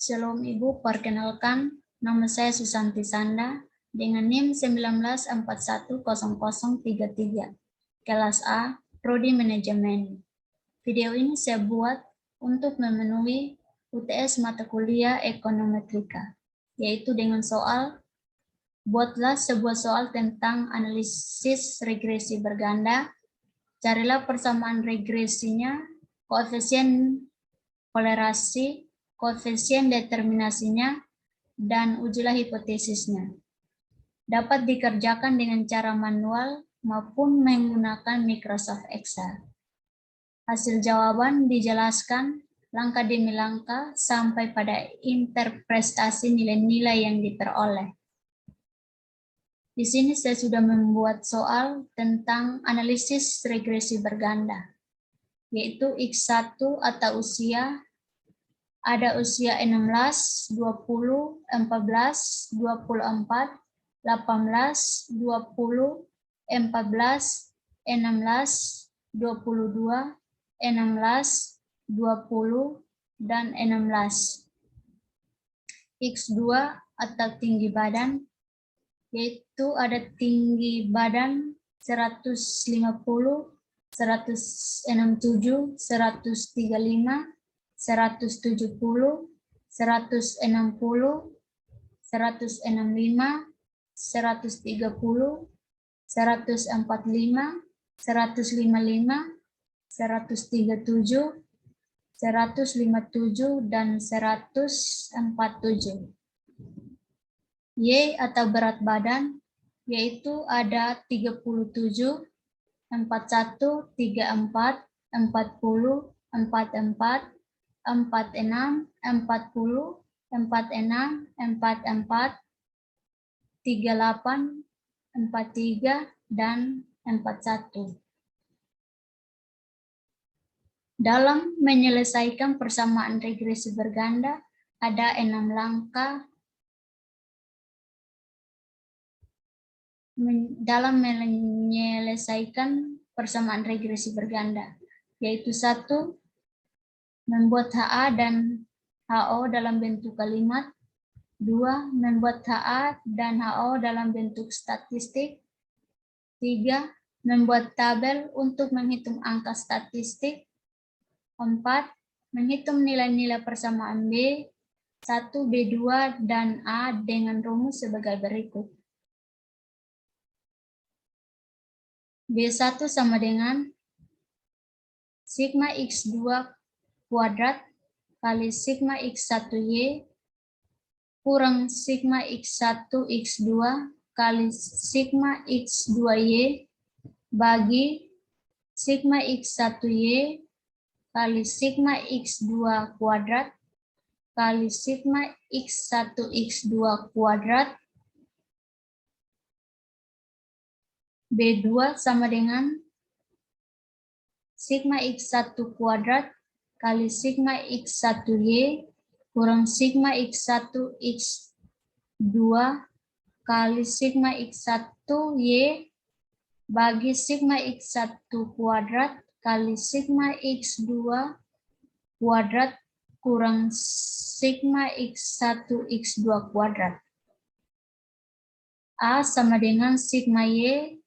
Shalom Ibu, perkenalkan nama saya Susanti Sanda dengan NIM 19410033, kelas A, Prodi Manajemen. Video ini saya buat untuk memenuhi UTS mata kuliah Ekonometrika, yaitu dengan soal, buatlah sebuah soal tentang analisis regresi berganda, carilah persamaan regresinya, koefisien kolerasi, koefisien determinasinya, dan ujilah hipotesisnya. Dapat dikerjakan dengan cara manual maupun menggunakan Microsoft Excel. Hasil jawaban dijelaskan langkah demi langkah sampai pada interpretasi nilai-nilai yang diperoleh. Di sini saya sudah membuat soal tentang analisis regresi berganda, yaitu X1 atau usia, ada usia 16, 20, 14, 24, 18, 20, 14, 16, 22, 16, 20, dan 16. X2 atau tinggi badan, yaitu ada tinggi badan 150, 167, 135, 170, 160, 165, 130, 145, 155, 137, 157, dan 147. Y atau berat badan, yaitu ada 37, 41, 34, 40, 44, 46, 40, 46, 44, 38, 43, dan 41. Dalam menyelesaikan persamaan regresi berganda, ada 6 langkah dalam menyelesaikan persamaan regresi berganda, yaitu 1. Membuat HA dan HO dalam bentuk kalimat. 2. Membuat HA dan HO dalam bentuk statistik. 3. Membuat tabel untuk menghitung angka statistik. 4. Menghitung nilai-nilai persamaan B, 1, B2, dan A dengan rumus sebagai berikut. B1 sama dengan sigma X2 kuadrat kali sigma X1Y kurang sigma X1 X2 kali sigma X2Y bagi sigma X1Y kali sigma X2 kuadrat kali sigma X1 X2 kuadrat. B2 sama dengan sigma X1 kuadrat kali sigma X1Y kurang sigma X1 X2 kali sigma X1Y bagi sigma X1 kuadrat kali sigma X2 kuadrat kurang sigma X1 X2 kuadrat. A sama dengan sigma Y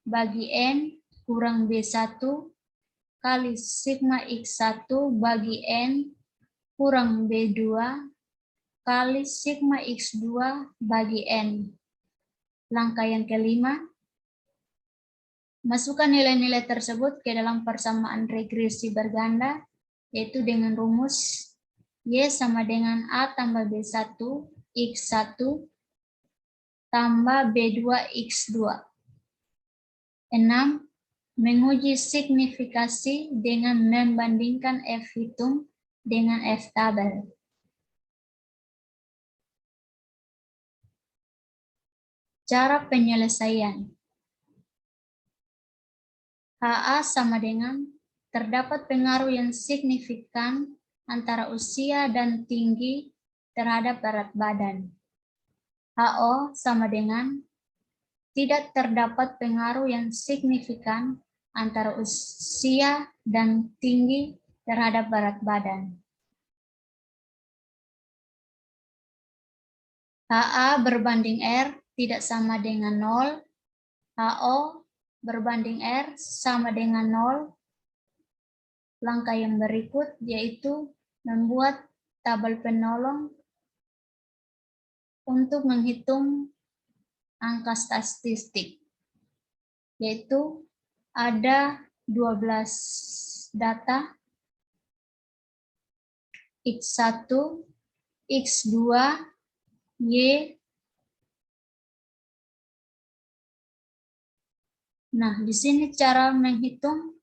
bagi N kurang B1 kali sigma X1 bagi N kurang B2 kali sigma X2 bagi N. Langkah yang kelima, masukkan nilai-nilai tersebut ke dalam persamaan regresi berganda, yaitu dengan rumus Y sama dengan A tambah B1 X1 tambah B2 X2. 6. Menguji signifikasi dengan membandingkan F hitung dengan F tabel. Cara penyelesaian. HA sama dengan terdapat pengaruh yang signifikan antara usia dan tinggi terhadap berat badan. HO sama dengan tidak terdapat pengaruh yang signifikan antara usia dan tinggi terhadap berat badan. HA berbanding R tidak sama dengan 0. HO berbanding R sama dengan 0. Langkah yang berikut yaitu membuat tabel penolong untuk menghitung angka statistik. Yaitu ada 12 data X1, X2, Y. Nah, di sini cara menghitung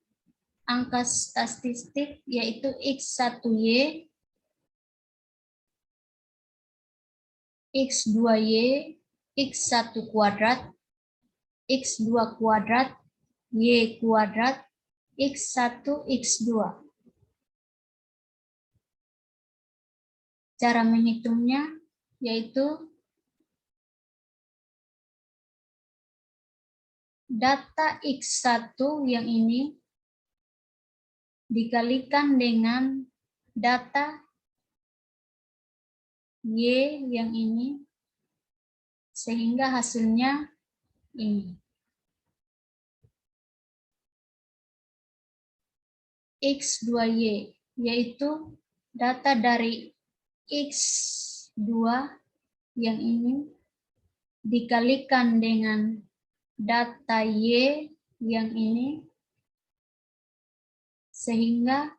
angka statistik yaitu X1Y, X2Y, X1 kuadrat, X2 kuadrat, Y kuadrat, X1, X2. Cara menghitungnya yaitu data X1 yang ini dikalikan dengan data Y yang ini, sehingga hasilnya ini. X2Y, yaitu data dari X2 yang ini dikalikan dengan data Y yang ini, sehingga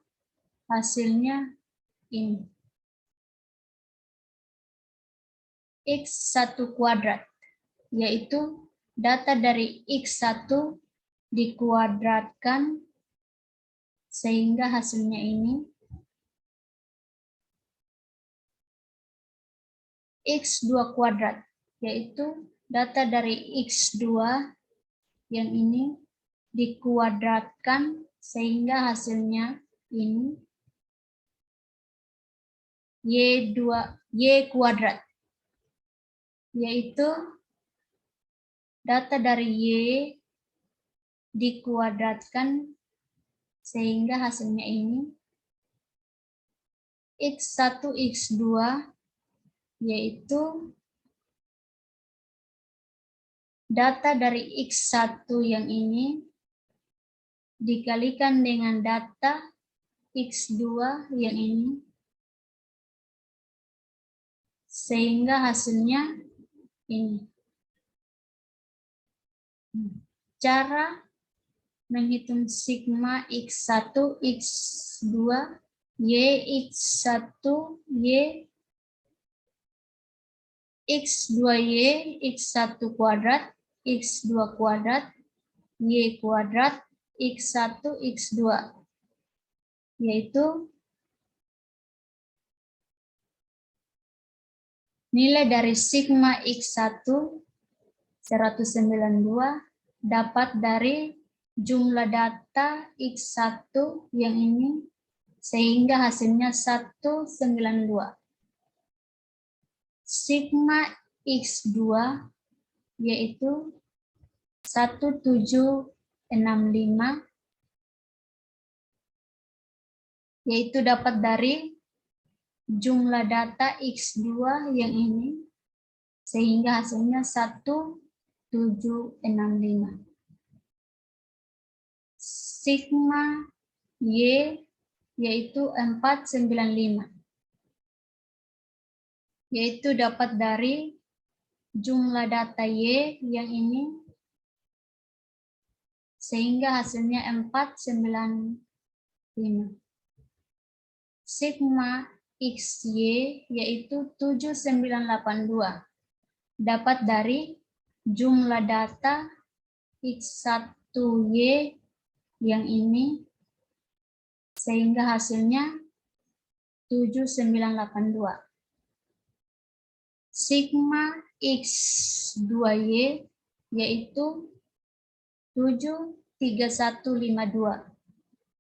hasilnya ini. X1 kuadrat, yaitu data dari X1 dikuadratkan sehingga hasilnya ini. X2 kuadrat, yaitu data dari X2 yang ini dikuadratkan sehingga hasilnya ini. Y kuadrat, yaitu data dari Y dikuadratkan sehingga hasilnya ini. X1, X2, yaitu data dari X1 yang ini dikalikan dengan data X2 yang ini, sehingga hasilnya ini. Cara menghitung sigma X1, X2, Y, X1, Y, X2Y, X1 kuadrat, X2 kuadrat, Y kuadrat, X1, X2, yaitu nilai dari sigma X1 192 dapat dari jumlah data X1 yang ini, sehingga hasilnya 192. Sigma X2 yaitu 1765, yaitu dapat dari jumlah data X2 yang ini, sehingga hasilnya 1765. Sigma Y yaitu 495, yaitu dapat dari jumlah data Y yang ini, sehingga hasilnya 495. Sigma XY yaitu 7982, dapat dari jumlah data X1Y yang ini, sehingga hasilnya 7982. Sigma X2Y yaitu 73152,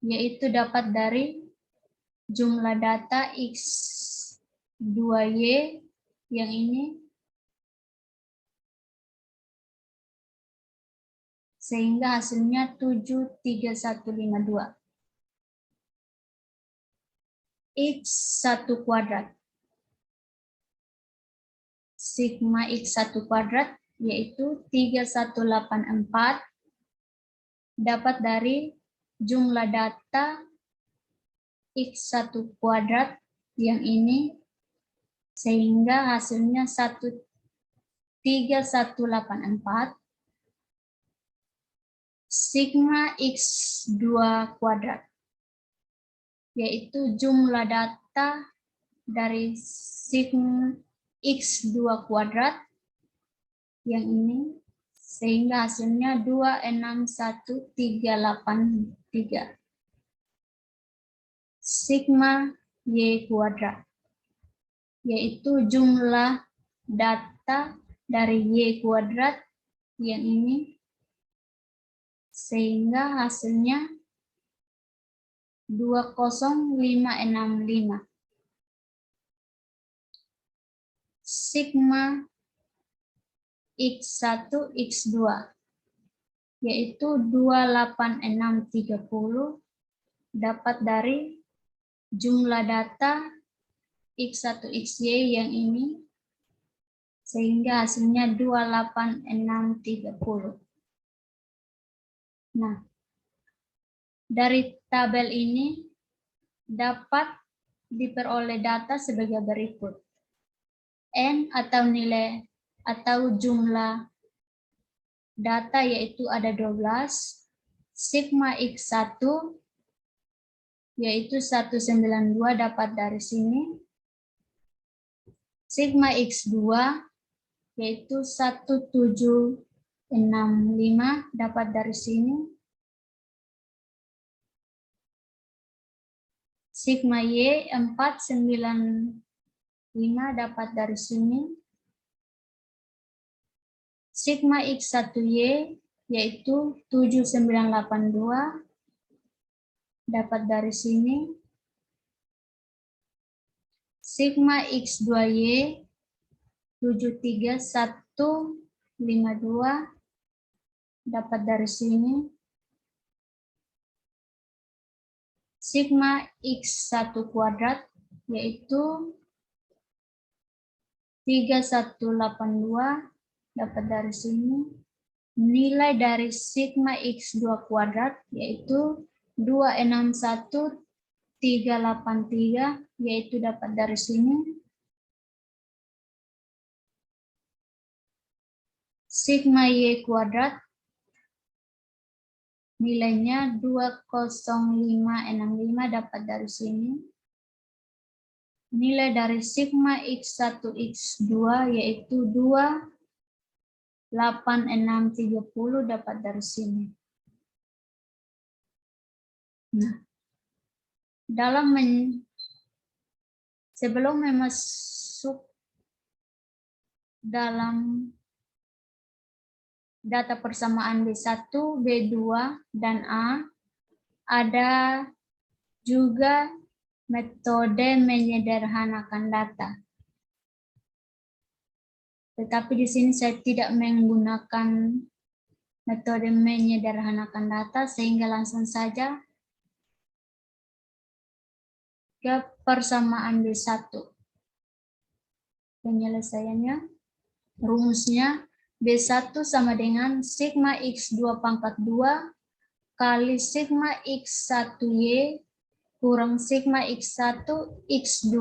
yaitu dapat dari jumlah data X2Y yang ini, sehingga hasilnya 73152. X1 kuadrat. sigma X1 kuadrat, yaitu 3184, dapat dari jumlah data X1 kuadrat yang ini, sehingga hasilnya 3184 sigma X2 kuadrat, yaitu jumlah data dari sigma X2 kuadrat yang ini, sehingga hasilnya 261383 sigma Y kuadrat, yaitu jumlah data dari Y kuadrat yang ini, sehingga hasilnya 20565 sigma X1 X2, yaitu 28630, dapat dari jumlah data X1 XY yang ini, sehingga hasilnya 28630. Nah, dari tabel ini dapat diperoleh data sebagai berikut. N atau nilai atau jumlah data yaitu ada 12, sigma X1 yaitu 192 dapat dari sini, sigma X2 yaitu 1765 dapat dari sini, sigma Y 495 dapat dari sini, sigma X1Y yaitu 7982 dapat dari sini, sigma X2Y 73152 dapat dari sini, sigma X1 kuadrat yaitu 3182 dapat dari sini, nilai dari sigma X2 kuadrat yaitu 261383 yaitu dapat dari sini, sigma Y kuadrat nilainya 20565 dapat dari sini, nilai dari sigma X1 X2 yaitu 28630 dapat dari sini. Nah, sebelum masuk dalam data persamaan B1, B2, dan A, ada juga metode menyederhanakan data. Tetapi di sini saya tidak menggunakan metode menyederhanakan data, sehingga langsung saja ke persamaan B1. Penyelesaiannya, rumusnya B1 sama dengan sigma X2 pangkat 2 kali sigma X1Y kurang sigma X1 X2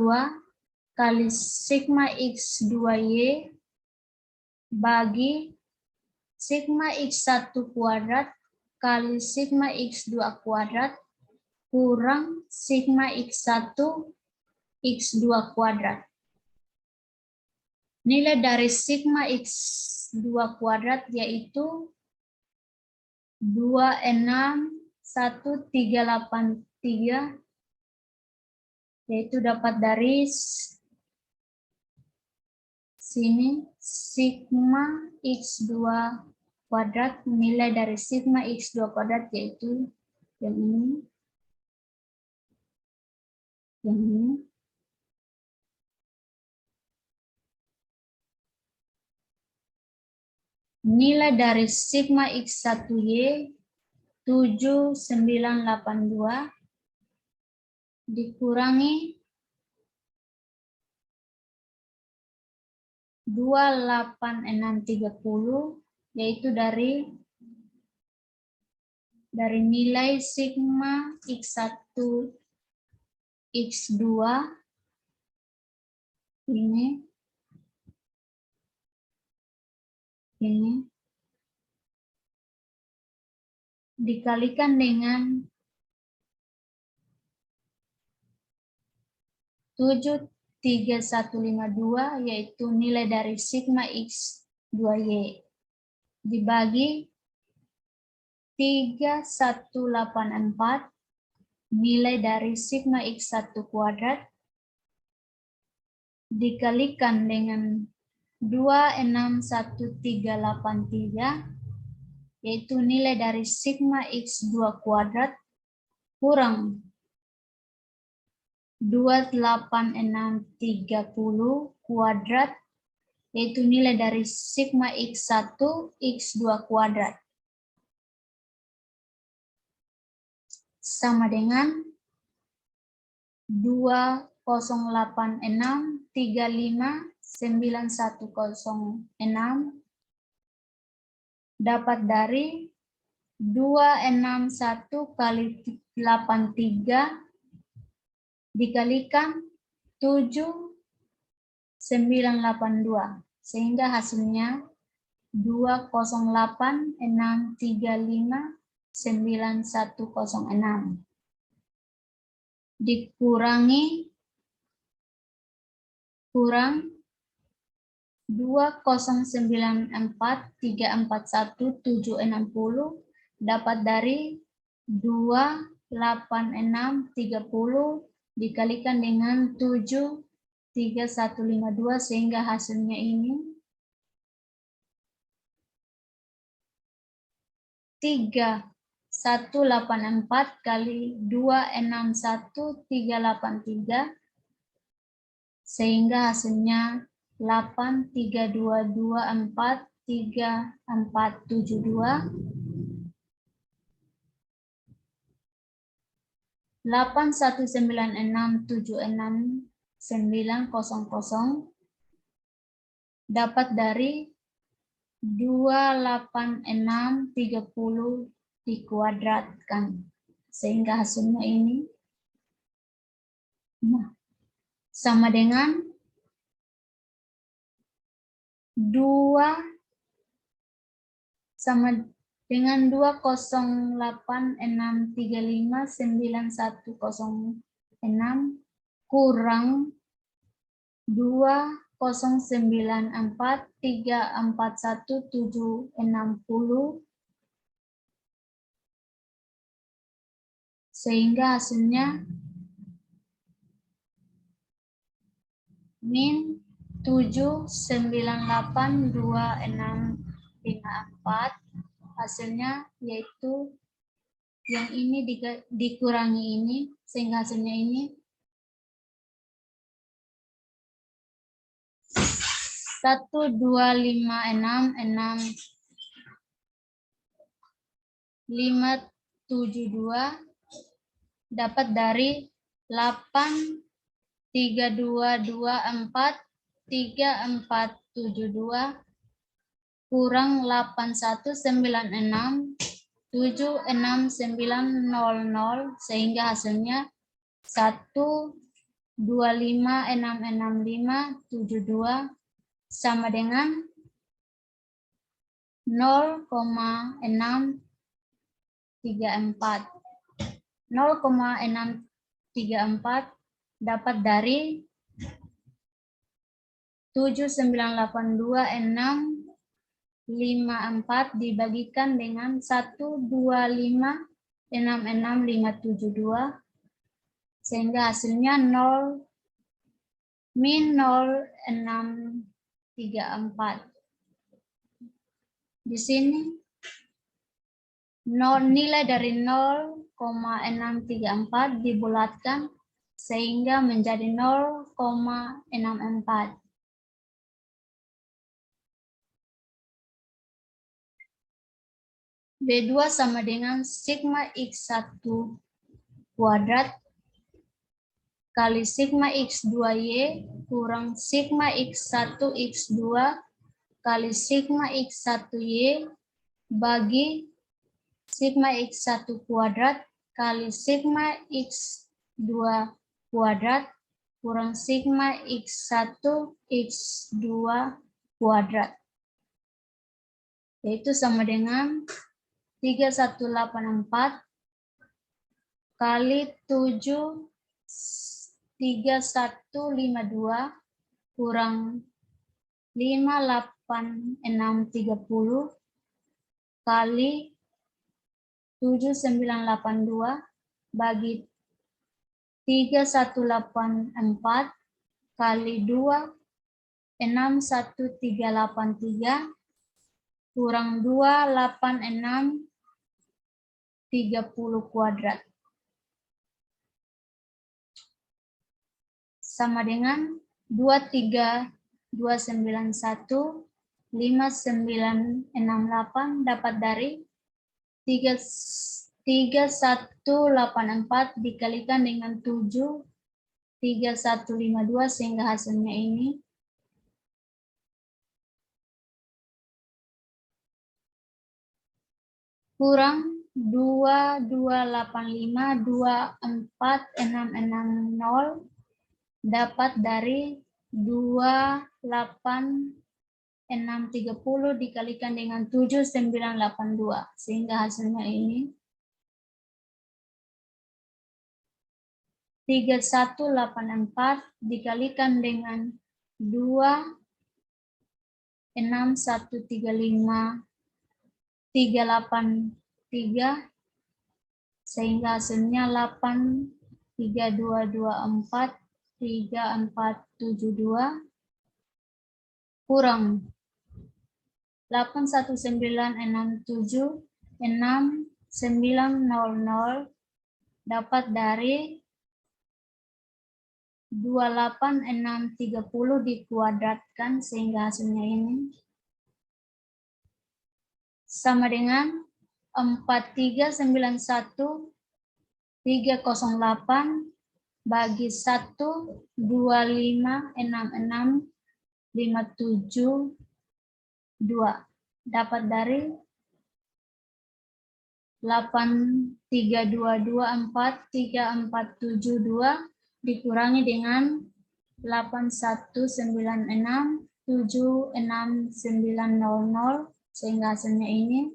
kali sigma X2Y bagi sigma X1 kuadrat kali sigma X2 kuadrat kurang sigma X1 X2 kuadrat. Nilai dari sigma X2 kuadrat yaitu 261383, yaitu dapat dari sini sigma X2 kuadrat, nilai dari sigma X2 kuadrat yaitu yang ini, yang ini, nilai dari sigma X1Y 7982 dikurangi 28630, yaitu dari nilai sigma X1 X2 ini dikalikan dengan 73152, yaitu nilai dari sigma X2Y, dibagi 3184, nilai dari sigma X1 kuadrat, dikalikan dengan 261383, yaitu nilai dari sigma X2 kuadrat, kurang 28630 kuadrat, yaitu nilai dari sigma X1 X2 kuadrat, sama dengan 2086359106 dapat dari 261 kali 83 dikalikan 7982, sehingga hasilnya 20863599106 dikurangi kurang 209434170 dapat dari 28630 dikalikan dengan 73152, sehingga hasilnya ini 3184 kali 261383, sehingga hasilnya 832243472 819676900 dapat dari 28630 dikuadratkan, sehingga hasilnya ini sama dengan 20863591006 kurang 209434170, sehingga hasilnya min 7982654, hasilnya yaitu yang ini dikurangi ini, sehingga hasilnya ini 125665572 dapat dari 832243472 kurang 81967600, sehingga hasilnya 125665572 sama dengan 0,634. 0,634 dapat dari 7982654 dibagikan dengan 125665572, sehingga hasilnya 0 min 0634. Di sini nilai dari 0,634 dibulatkan sehingga menjadi 0,64. B2 sama dengan sigma X1 kuadrat kali sigma X2Y kurang sigma X1 X2 kali sigma X1Y bagi sigma X1 kuadrat kali sigma X2 kuadrat kurang sigma X1 X2 kuadrat. Yaitu sama dengan 3184 kali 73152 kurang 58630 kali 7982 bagi 3184 kali 2 61383 kurang 28630 kuadrat. Sama dengan 23291 5968 dapat dari 3184 dikalikan dengan 7 3152 sehingga hasilnya ini kurang 2285 24660 dapat dari 28630 dikalikan dengan 7982 sehingga hasilnya ini 3184 dikalikan dengan 26135 383 sehingga hasilnya 83224 3472 kurang 81967 6900 dapat dari 28630 dikuadratkan sehingga hasilnya ini sama dengan 4391 308 bagi 1 2566 572 dapat dari 832243472 dikurangi dengan 819676900 sehingga hasilnya ini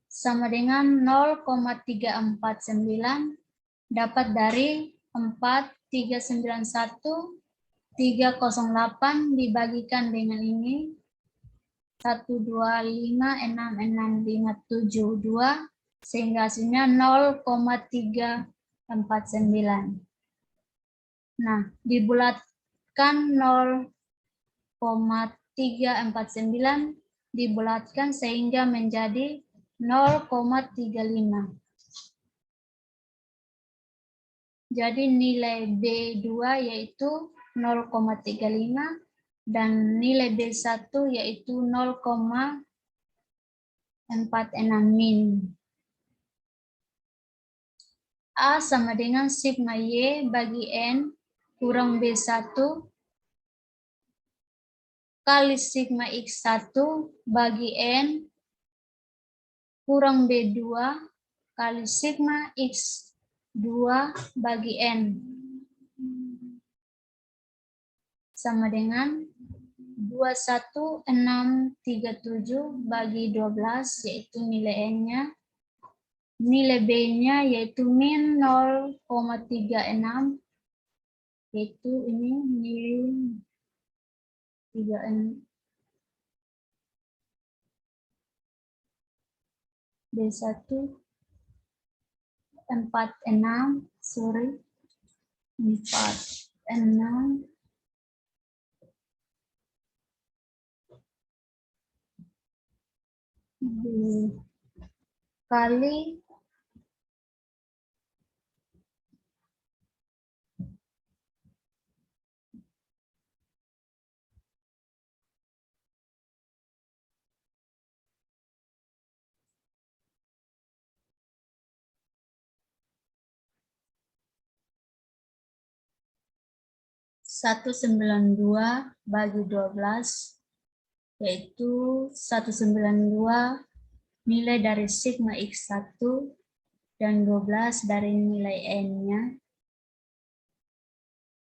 sama dengan 0,349 dapat dari 4391 308 dibagikan dengan ini 1256652 sehingga hasilnya 0,349. Nah, dibulatkan 0,349 dibulatkan sehingga menjadi 0,35. Jadi nilai B2 yaitu 0,35 dan nilai B1 yaitu 0,46 min. A sama dengan sigma Y bagi N kurang B1 kali sigma X1 bagi N kurang B2 kali sigma X2 bagi N sama dengan 21637 bagi 12 yaitu nilai N-nya. Nilai B-nya yaitu min 0,36 yaitu ini min 3N B1 46 sorry 46 kali 192 bagi 12, yaitu 192 nilai dari sigma X1 dan 12 dari nilai N-nya,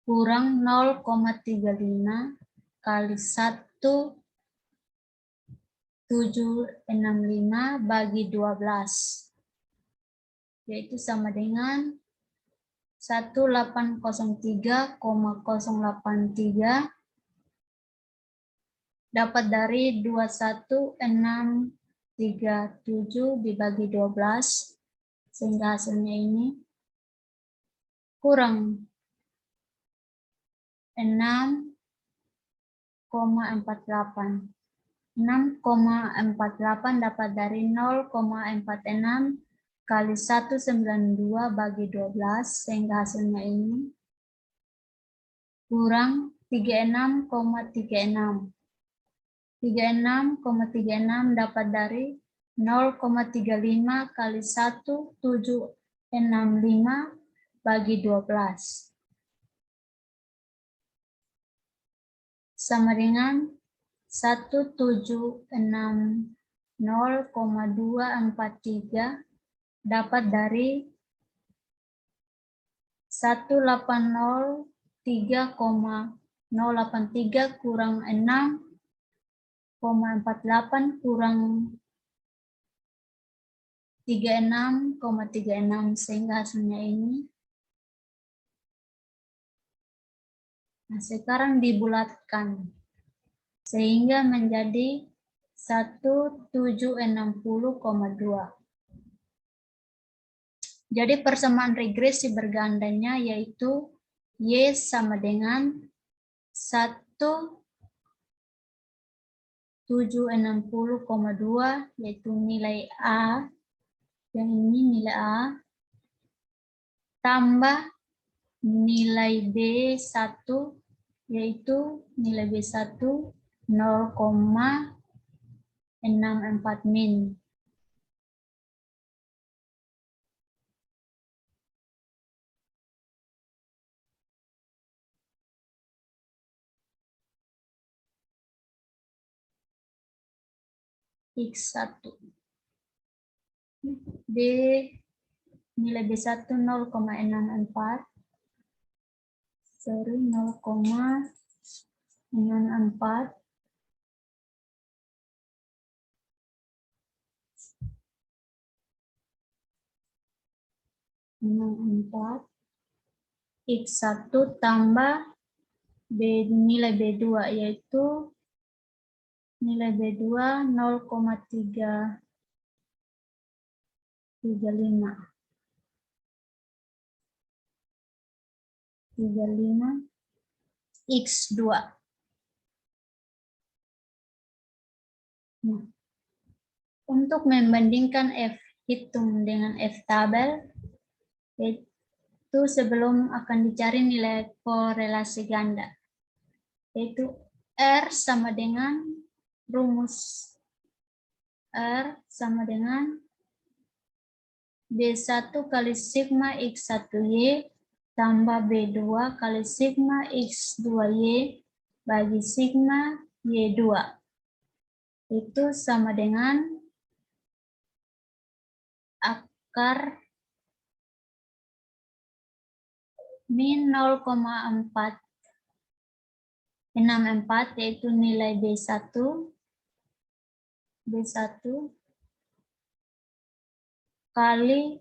kurang 0,35 kali 1,765 bagi 12, yaitu sama dengan 1803,083 dapat dari 21637 dibagi 12, sehingga hasilnya ini kurang 6,48. 6,48 dapat dari 0,46 kali 192 bagi 12, sehingga hasilnya ini kurang 36,36. 36,36 dapat dari 0,35 kali 1,765 bagi 12. Sama dengan 1,760,243 dapat dari 1,803,083 kurang 6,48 kurang 36,36, sehingga hasilnya ini. Nah, sekarang dibulatkan sehingga menjadi 1,760,2. Jadi persamaan regresi bergandanya yaitu Y sama dengan 1,760,2, yaitu nilai A, yang ini nilai A, tambah nilai B1, yaitu nilai B1 0,64 min. X1. Nilai B1 0,64. Sorry, 0,64. X1 tambah nilai B2, yaitu nilai B2 0,335 X2. Nah, untuk membandingkan F hitung dengan F tabel, yaitu sebelum akan dicari nilai korelasi ganda, yaitu R sama dengan rumus R sama dengan B1 kali sigma X1Y tambah B2 kali sigma X2Y bagi sigma Y2. Itu sama dengan akar min 0,464, yaitu nilai B1 kali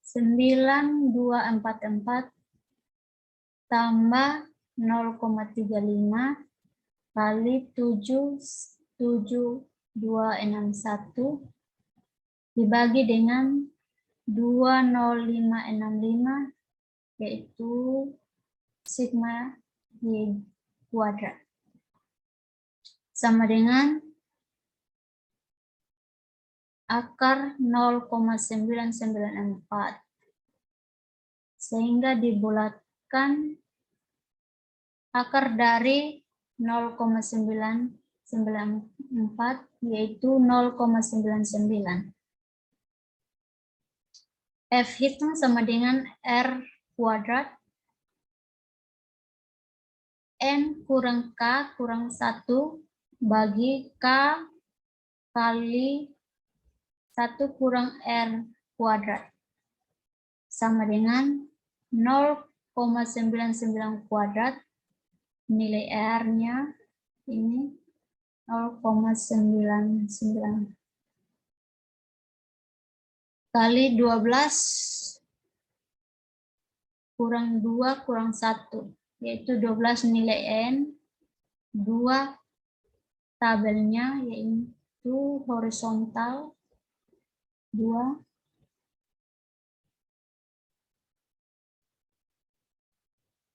9244 tambah 0,35 kali 77261 dibagi dengan 20565, yaitu sigma Y kuadrat, sama dengan akar 0,994, sehingga dibulatkan akar dari 0,994, yaitu 0,99. F hitung sama dengan R kuadrat N kurang K kurang 1 bagi K kali 1 kurang R kuadrat. Sama dengan 0,99 kuadrat. Nilai R-nya ini 0,99 kali 12 kurang 2 kurang 1, yaitu 12 nilai N, 2 tabelnya yaitu horizontal, 2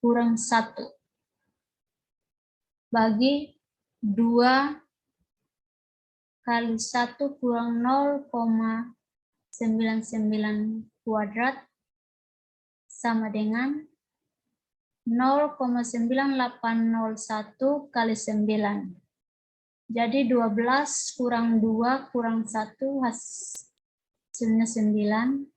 kurang 1 bagi 2 kali 1 kurang 0,99 kuadrat sama dengan 0,9801 kali 9. Jadi 12 kurang 2 kurang 1 hasilnya 9.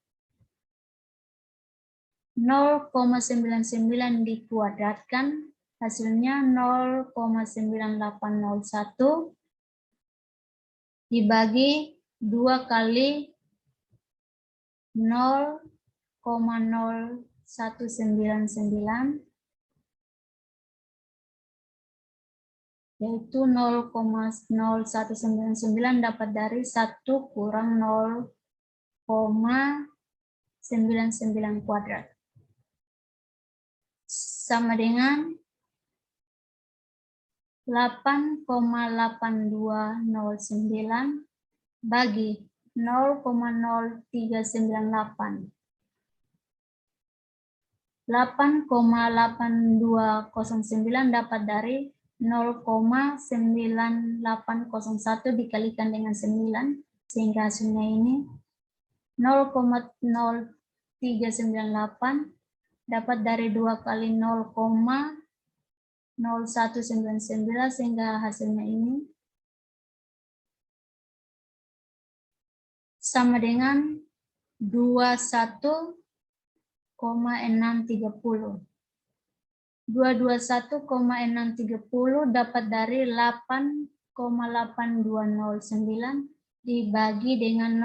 0,99 dikuadratkan hasilnya 0,9801 dibagi 2 kali 0,0199 yaitu 0,0199 dapat dari 1 kurang 0,99 kuadrat. Sama dengan 8,8209 bagi 0,0398. 8,8209 dapat dari 0,9801 dikalikan dengan 9 sehingga hasilnya ini 0,0398 dapat dari 2 kali 0,0199 sehingga hasilnya ini sama dengan 21,630. 221,630 dapat dari 8,8209 dibagi dengan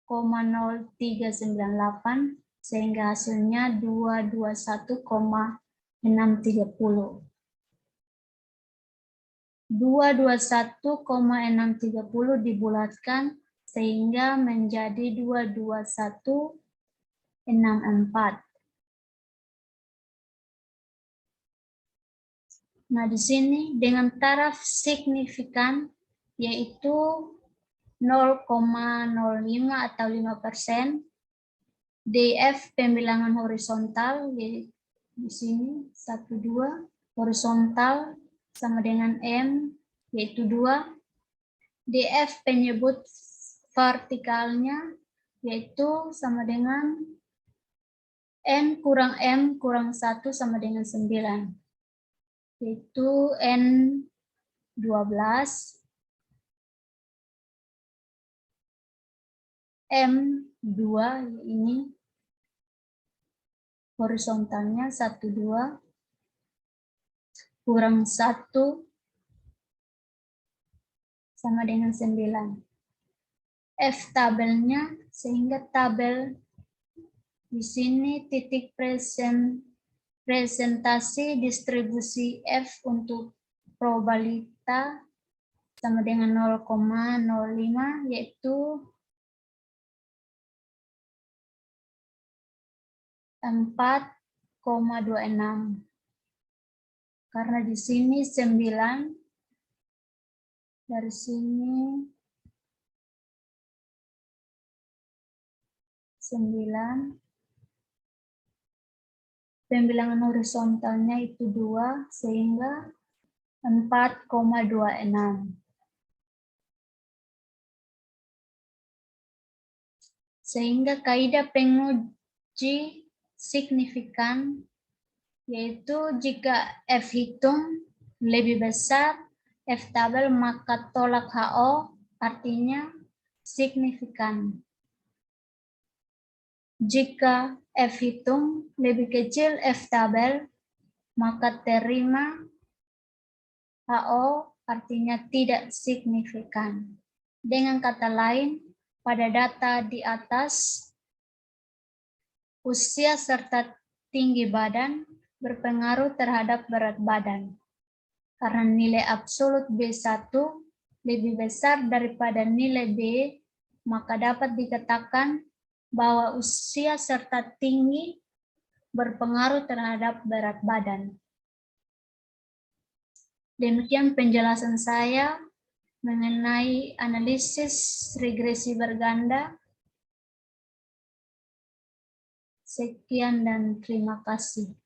0,0398 sehingga hasilnya 221,630. 221,630 dibulatkan sehingga menjadi 22164. Nah, di sini dengan taraf signifikan yaitu 0,05 atau 5%, DF pembilangan horizontal di sini 1 2 horizontal sama dengan M yaitu 2. DF penyebut vertikalnya yaitu sama dengan N kurang M kurang 1 sama dengan 9. Yaitu N12, M2 ini horizontalnya 1 2 kurang 1 sama dengan 9. F tabelnya sehingga tabel di sini titik presentasi distribusi F untuk probabilitas sama dengan 0,05 yaitu 4,26. Karena di sini 9 dari sini 9 pembilangan horizontalnya itu 2 sehingga 4,26. Sehingga kaidah penguji signifikan yaitu jika F hitung lebih besar F tabel maka tolak HO artinya signifikan. Jika F hitung lebih kecil F tabel maka terima HO artinya tidak signifikan. Dengan kata lain, pada data di atas, usia serta tinggi badan berpengaruh terhadap berat badan. Karena nilai absolut B1 lebih besar daripada nilai B, maka dapat dikatakan bahwa usia serta tinggi berpengaruh terhadap berat badan. Demikian penjelasan saya mengenai analisis regresi berganda. Sekian dan terima kasih.